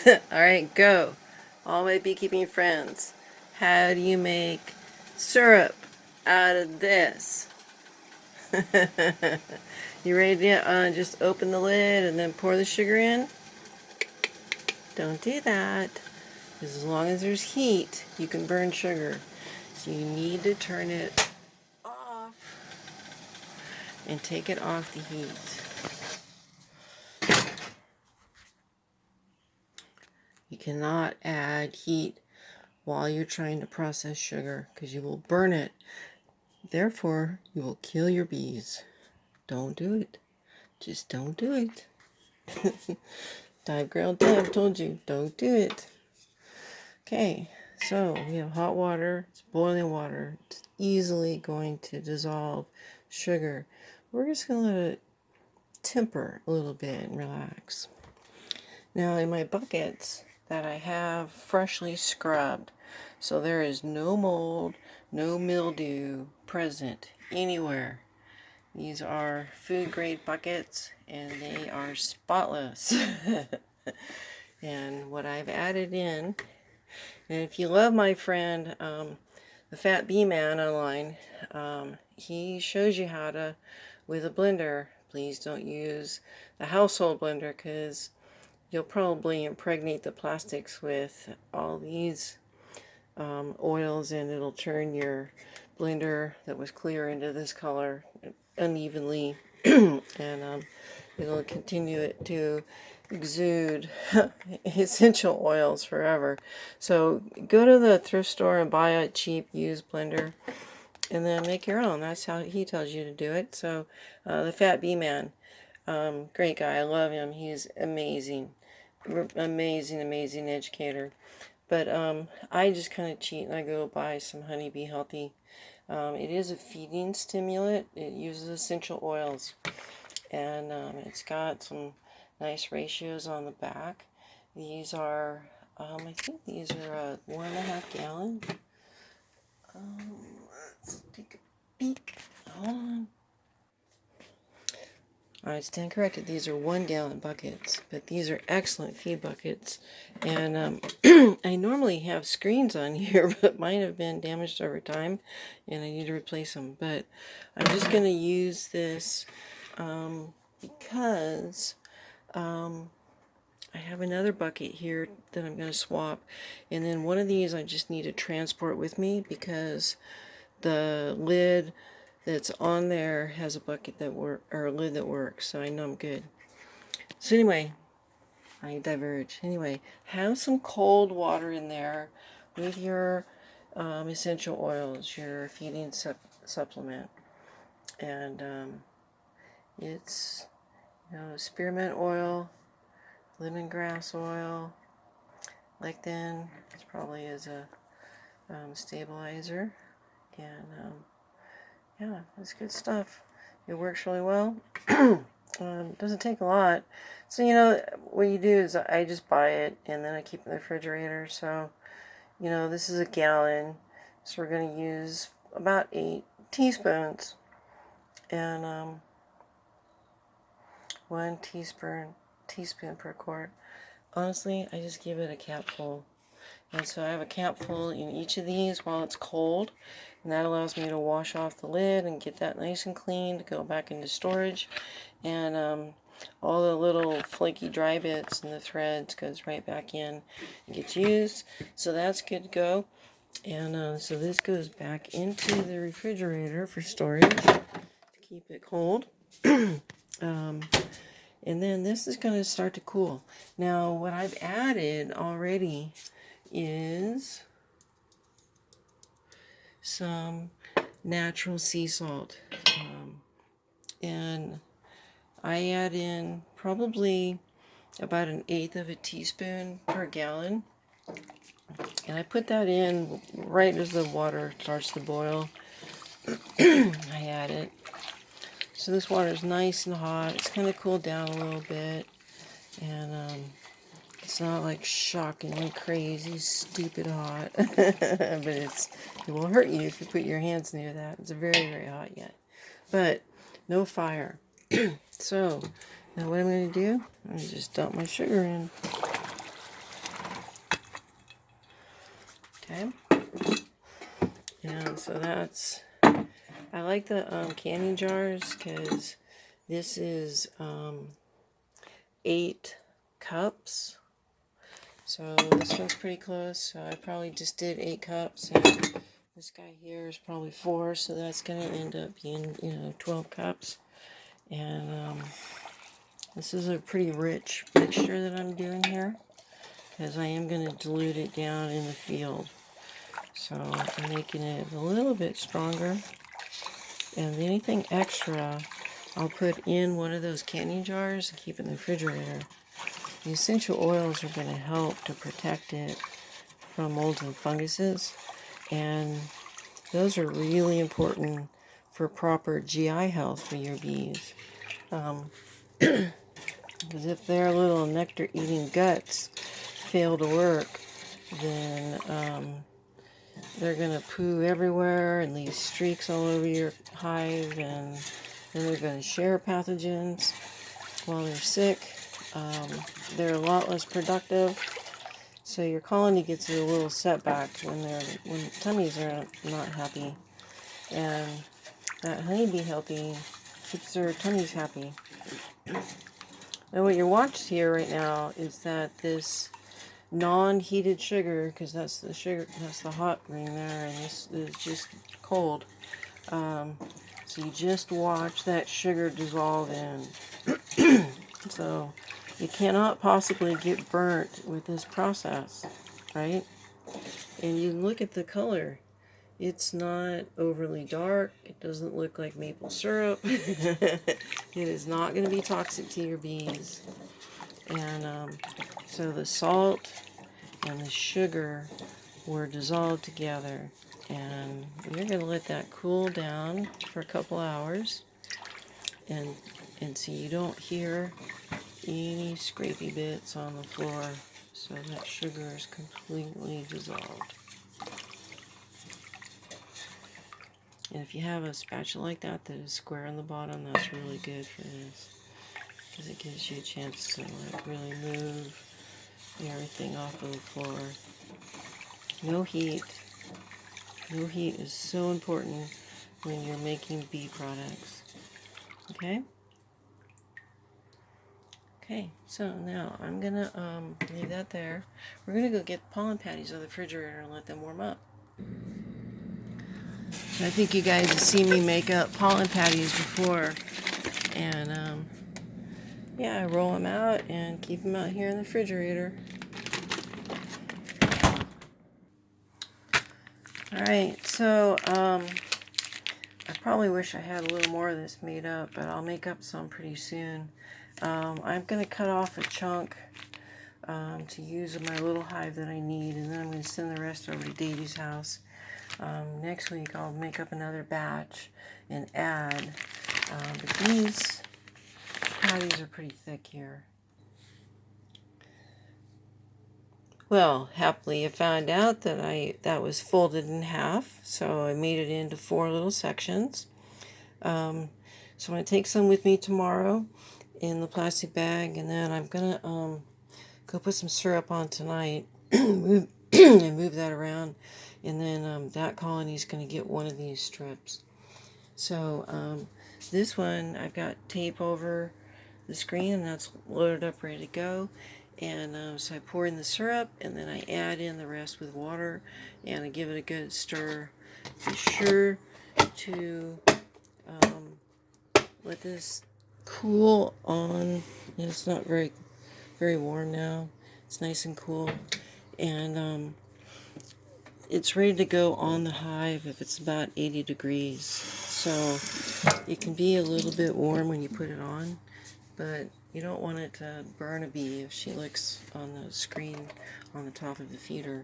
Alright, go. All my beekeeping friends. How do you make syrup out of this? You ready to just open the lid and then pour the sugar in? Don't do that. Because as long as there's heat, you can burn sugar. So you need to turn it off and take it off the heat. You cannot add heat while you're trying to process sugar because you will burn it. Therefore, you will kill your bees. Don't do it. Just don't do it. Dive Girl Deb told you, don't do it. Okay, so we have hot water. It's boiling water. It's easily going to dissolve sugar. We're just going to let it temper a little bit and relax. Now in my buckets that I have freshly scrubbed, so there is no mold, no mildew present anywhere. These are food grade buckets and they are spotless. And what I've added in, and if you love my friend, the Fat Bee Man online, he shows you how to, with a blender. Please don't use the household blender because you'll probably impregnate the plastics with all these oils and it'll turn your blender that was clear into this color unevenly and it'll continue it to exude essential oils forever. So go to the thrift store and buy a cheap used blender and then make your own. That's how he tells you to do it. So the Fat Bee Man, great guy. I love him. He's amazing. Amazing educator. But I just kind of cheat and I go buy some Honey Bee Healthy. It is a feeding stimulant. It uses essential oils. And it's got some nice ratios on the back. These are, I think these are 1.5 gallon. Let's take a peek. Hold on. I stand corrected. These are 1 gallon buckets, but these are excellent feed buckets. And I normally have screens on here, but mine have been damaged over time, and I need to replace them. But I'm just going to use this because I have another bucket here that I'm going to swap, and then one of these I just need to transport with me because the lid that's on there has a bucket that or a lid that works, so I know I'm good. So anyway, I diverge. Anyway, have some cold water in there with your essential oils, your feeding supplement, and it's spearmint oil, lemongrass oil, lectin. This probably is a stabilizer, and yeah, it's good stuff. It works really well. Doesn't take a lot. So, what you do is I just buy it and then I keep it in the refrigerator. So, this is a gallon. So we're going to use about 8 teaspoons. And 1 teaspoon per quart. Honestly, I just give it a capful. And so I have a capful in each of these while it's cold. And that allows me to wash off the lid and get that nice and clean to go back into storage. And all the little flaky dry bits and the threads goes right back in and gets used. So that's good to go. And so this goes back into the refrigerator for storage to keep it cold. And then this is going to start to cool. Now what I've added already is some natural sea salt. And I add in probably about 1/8 of a teaspoon per gallon. And I put that in right as the water starts to boil. I add it. So this water is nice and hot. It's kind of cooled down a little bit. And it's not like shockingly crazy, stupid hot. But it will hurt you if you put your hands near that. It's very, very hot yet. But no fire. So now what I'm going to do, I'm going to just dump my sugar in. Okay. And so that's, I like the canning jars because this is 8 cups. So this one's pretty close. So I probably just did 8 cups. And this guy here is probably 4. So that's going to end up being, 12 cups. And this is a pretty rich mixture that I'm doing here, because I am going to dilute it down in the field. So I'm making it a little bit stronger. And anything extra, I'll put in one of those canning jars and keep it in the refrigerator. The essential oils are going to help to protect it from molds and funguses. And those are really important for proper GI health for your bees. Because if their little nectar-eating guts fail to work, then they're going to poo everywhere and leave streaks all over your hive, and then they're going to share pathogens while they're sick. They're a lot less productive, so your colony gets a little setback when tummies are not happy, and that honeybee healthy keeps their tummies happy. And what you're watching here right now is that this non-heated sugar, because that's the sugar, that's the hot ring there, and this is just cold. So you just watch that sugar dissolve in. So you cannot possibly get burnt with this process, right? And you look at the color. It's not overly dark. It doesn't look like maple syrup. It is not going to be toxic to your bees. And so the salt and the sugar were dissolved together. And you're going to let that cool down for a couple hours. And so you don't hear any scrapey bits on the floor. So that sugar is completely dissolved. And if you have a spatula like that is square on the bottom, that's really good for this, because it gives you a chance to really move everything off of the floor. No heat. No heat is so important when you're making bee products. Okay? Okay, so now I'm going to leave that there. We're going to go get pollen patties out of the refrigerator and let them warm up. I think you guys have seen me make up pollen patties before, and yeah, I roll them out and keep them out here in the refrigerator. Alright, so I probably wish I had a little more of this made up, but I'll make up some pretty soon. I'm going to cut off a chunk to use in my little hive that I need, and then I'm going to send the rest over to Davies' house. Next week I'll make up another batch and add, but these patties are pretty thick here. Well, happily I found out that that was folded in half, so I made it into 4 little sections. So I'm going to take some with me tomorrow in the plastic bag, and then I'm going to go put some syrup on tonight and move that around, and then that colony is going to get one of these strips. So this one, I've got tape over the screen, and that's loaded up, ready to go. And so I pour in the syrup, and then I add in the rest with water, and I give it a good stir. Be sure to let this cool on. It's not very warm now. It's nice and cool, and it's ready to go on the hive if it's about 80 degrees. So it can be a little bit warm when you put it on, but you don't want it to burn a bee if she licks on the screen on the top of the feeder.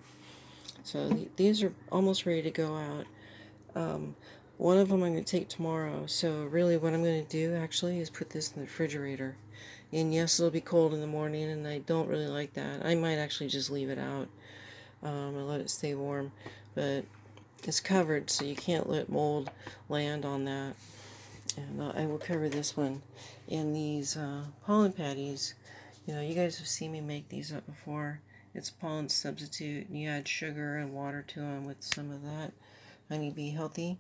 So these are almost ready to go out. One of them I'm going to take tomorrow. So really what I'm going to do actually is put this in the refrigerator. And yes, it'll be cold in the morning, and I don't really like that. I might actually just leave it out and let it stay warm. But it's covered, so you can't let mold land on that. And I will cover this one. And these pollen patties, you guys have seen me make these up before, It's pollen substitute, and you add sugar and water to them with some of that honeybee healthy,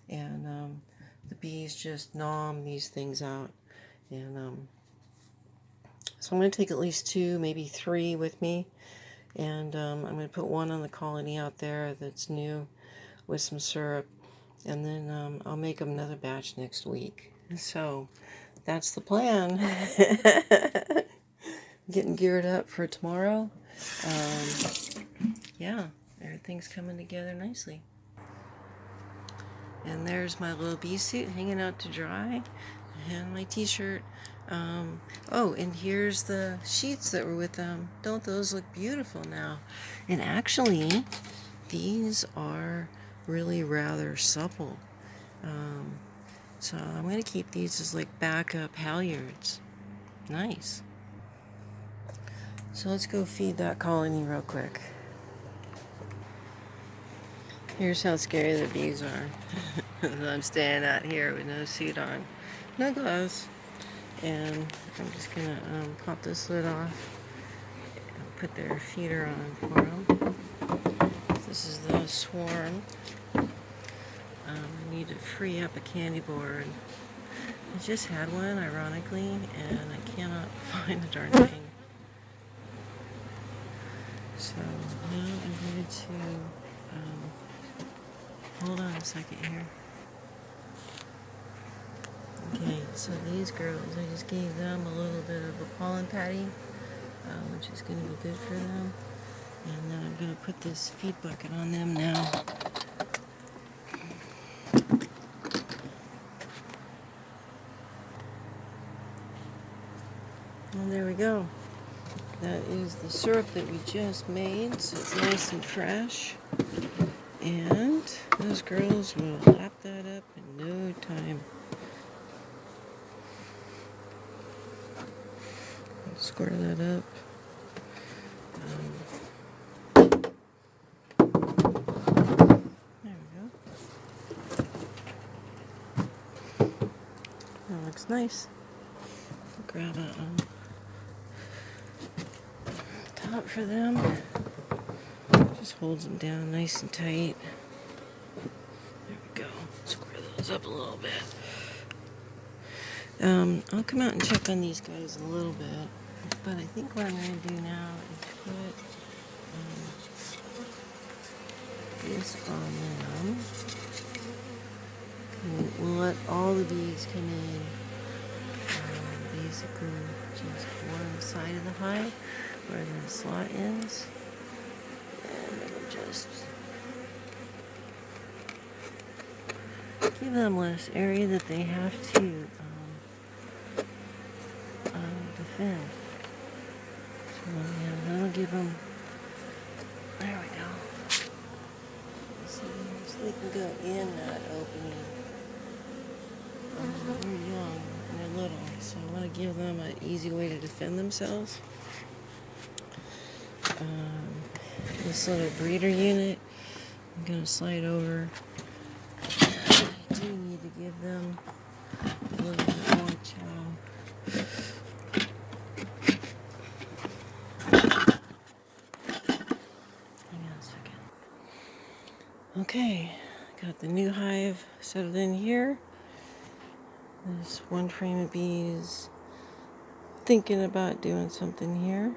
and the bees just nom these things out. And so I'm going to take at least 2, maybe 3 with me, and I'm going to put one on the colony out there that's new with some syrup, and then I'll make another batch next week. So that's the plan. Getting geared up for tomorrow. Yeah, everything's coming together nicely. And there's my little bee suit hanging out to dry, and my t-shirt. Oh, and here's the sheets that were with them. Don't those look beautiful now? And actually, these are really rather supple. So I'm going to keep these as like backup halyards. Nice. So let's go feed that colony real quick. Here's how scary the bees are. I'm standing out here with no suit on, no gloves, and I'm just gonna pop this lid off and put their feeder on for them. This is the swarm. I need to free up a candy board. I just had one, ironically, and I cannot find the darn thing. So now I'm going to hold on a second here. Okay, so these girls, I just gave them a little bit of a pollen patty, which is going to be good for them. And then I'm going to put this feed bucket on them now. And there we go. That is the syrup that we just made, so it's nice and fresh. And those girls will lap that up in no time. Square that up. There we go. That looks nice. Grab a top for them. Just holds them down nice and tight. There we go. Square those up a little bit. I'll come out and check on these guys a little bit, but I think what I'm going to do now is put this on them. And we'll let all the bees come in, basically just one side of the hive where the slot ends, and it'll just give them less area that they have to defend. So yeah, that'll give them, there we go. So they can go in that opening. They're young and they're little, so I want to give them an easy way to defend themselves. This little breeder unit, I'm going to slide over. I do need to give them a little bit more chow. Hang on a second. Okay, got the new hive settled in here. This one frame of bees thinking about doing something here.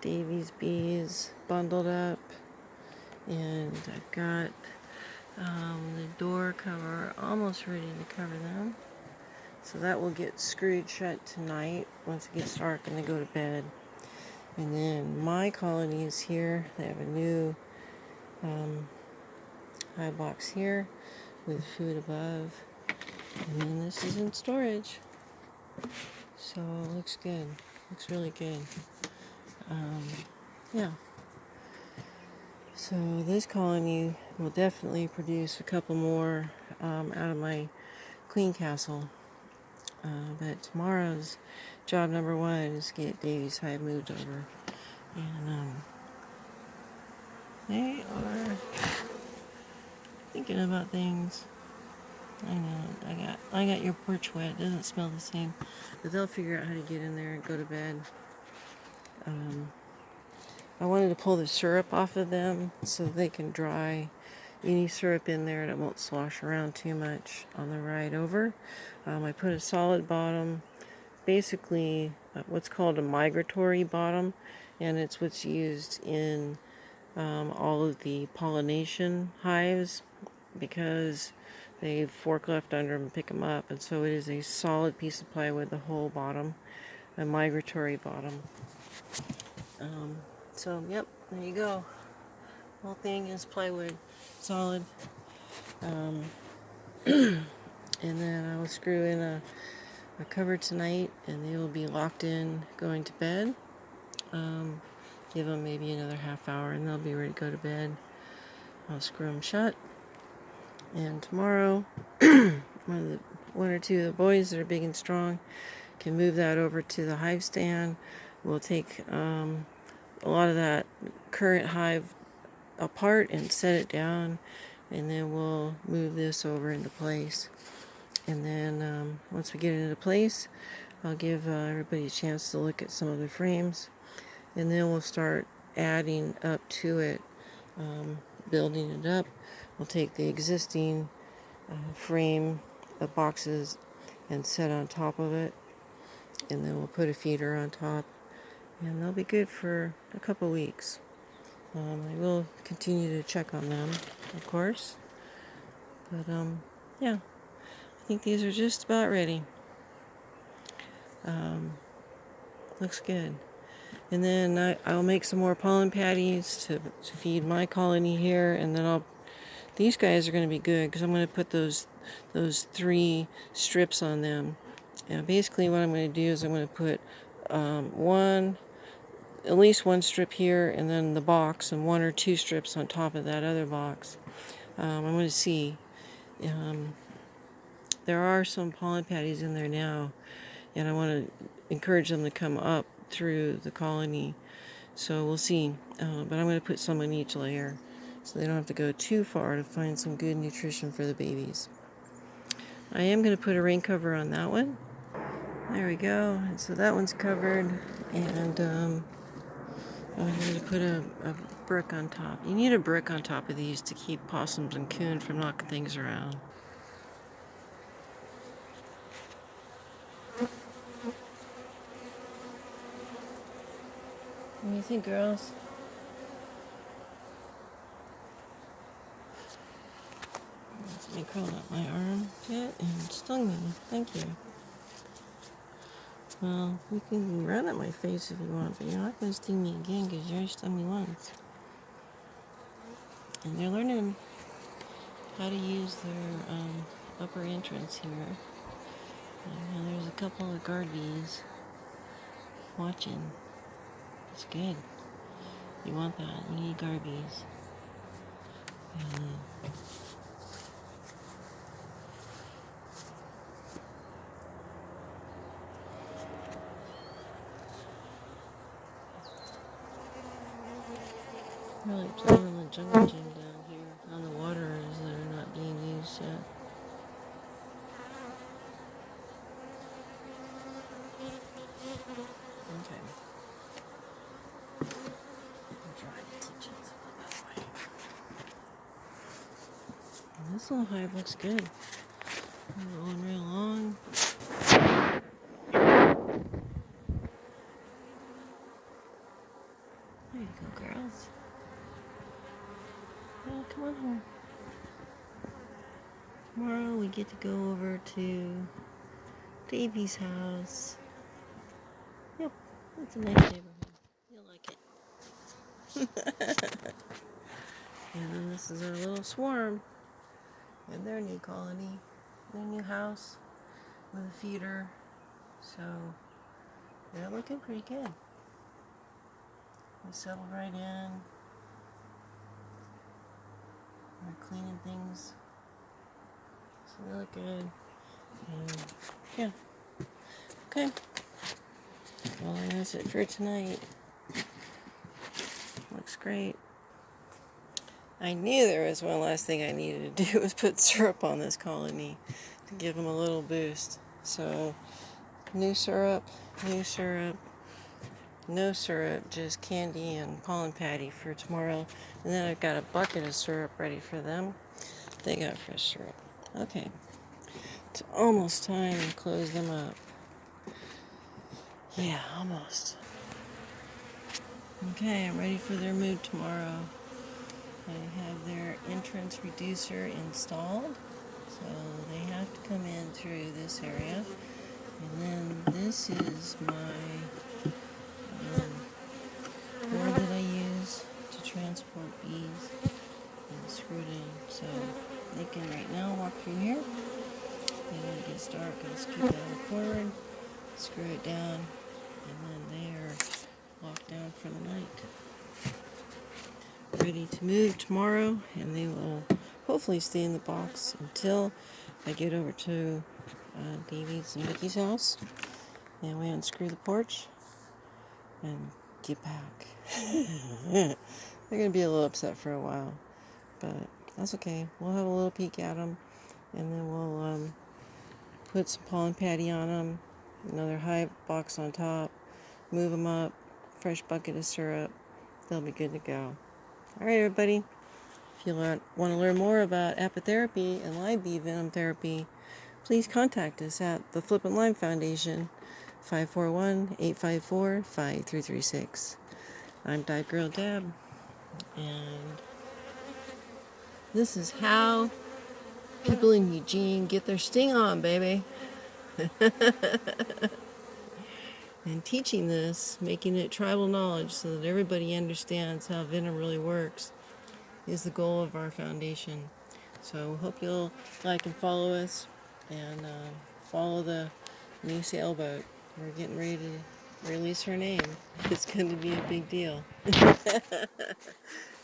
Davies bees bundled up, and I've got the door cover almost ready to cover them. So that will get screwed shut tonight once it gets dark and they go to bed. And then my colony is here. They have a new hive box here with food above. And then this is in storage. So it looks good. Looks really good. Yeah. So this colony will definitely produce a couple more out of my queen castle. But tomorrow's job number 1 is to get Davies' hive moved over. And they are thinking about things. I know, I got your porch wet. It doesn't smell the same. But they'll figure out how to get in there and go to bed. I wanted to pull the syrup off of them so they can dry any syrup in there and it won't slosh around too much on the ride over. I put a solid bottom, basically what's called a migratory bottom, and it's what's used in all of the pollination hives because they forklift under them and pick them up, and so it is a solid piece of plywood, the whole bottom, a migratory bottom. So yep, there you go. Whole thing is plywood, solid. And then I will screw in a cover tonight, and they will be locked in going to bed. Give them maybe another half hour, and they'll be ready to go to bed. I'll screw them shut. And tomorrow, one or two of the boys that are big and strong can move that over to the hive stand. We'll take a lot of that current hive apart and set it down, and then we'll move this over into place. And then once we get it into place, I'll give everybody a chance to look at some of the frames, and then we'll start adding up to it, building it up. We'll take the existing frame of boxes and set on top of it, and then we'll put a feeder on top, and they'll be good for a couple weeks. I will continue to check on them, of course, but yeah, I think these are just about ready. Looks good. And then I'll make some more pollen patties to feed my colony here, and then these guys are going to be good because I'm going to put those 3 strips on them. And basically what I'm going to do is I'm going to put at least one strip here, and then the box, and 1 or 2 strips on top of that other box. I'm going to see. There are some pollen patties in there now, and I want to encourage them to come up through the colony. So we'll see. But I'm going to put some on each layer so they don't have to go too far to find some good nutrition for the babies. I am going to put a rain cover on that one. There we go. And so that one's covered, and I'm going to put a brick on top. You need a brick on top of these to keep possums and coon from knocking things around. What do you think, girls? Somebody crawled up my arm yet and stung me. Thank you. Well, you can run at my face if you want, but you're not going to sting me again because you already stung me once. And they're learning how to use their upper entrance here. And there's a couple of guard bees watching. It's good. You want that. You need guard bees. Really playing on the jungle gym down here on the waters that are not being used yet. Okay. I'm trying to teach it that way. And this little hive looks good. Going real long. There you go, girls. Oh, come on home. Tomorrow we get to go over to Davies' house. Yep, it's a nice neighborhood. You'll like it. And then this is our little swarm and their new colony, their new house with a feeder. So they're looking pretty good. We settled right in. We're cleaning things. So they look good. And yeah. Okay. Well, that's it for tonight. Looks great. I knew there was one last thing I needed to do was put syrup on this colony to give them a little boost. So new syrup, no syrup, just candy and pollen patty for tomorrow. And then I've got a bucket of syrup ready for them. They got fresh syrup. Okay, it's almost time to close them up. Yeah, almost. Okay, I'm ready for their move tomorrow. I have their entrance reducer installed, so they have to come in through this area. And then this is my board that I use to transport bees, and screwed in. So they can right now walk through here. And when it gets dark, I'll scoot that forward, screw it down, and then they are locked down for the night. Ready to move tomorrow, and they will hopefully stay in the box until I get over to Davies and Mikki's house, and we unscrew the porch and get back. They're going to be a little upset for a while, but that's okay. We'll have a little peek at them, and then we'll put some pollen patty on them, another hive box on top, move them up, fresh bucket of syrup. They'll be good to go. All right, everybody. If you want to learn more about apitherapy and Lyme bee venom therapy, please contact us at the Flippin Lyme Foundation, 541-854-5336. I'm Dive Girl Deb, and this is how people in Eugene get their sting on, baby. And teaching this, making it tribal knowledge so that everybody understands how venom really works, is the goal of our foundation. So hope you'll like and follow us, and follow the new sailboat. We're getting ready to release her name. It's going to be a big deal. All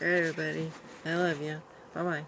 right, everybody. I love you. Bye-bye.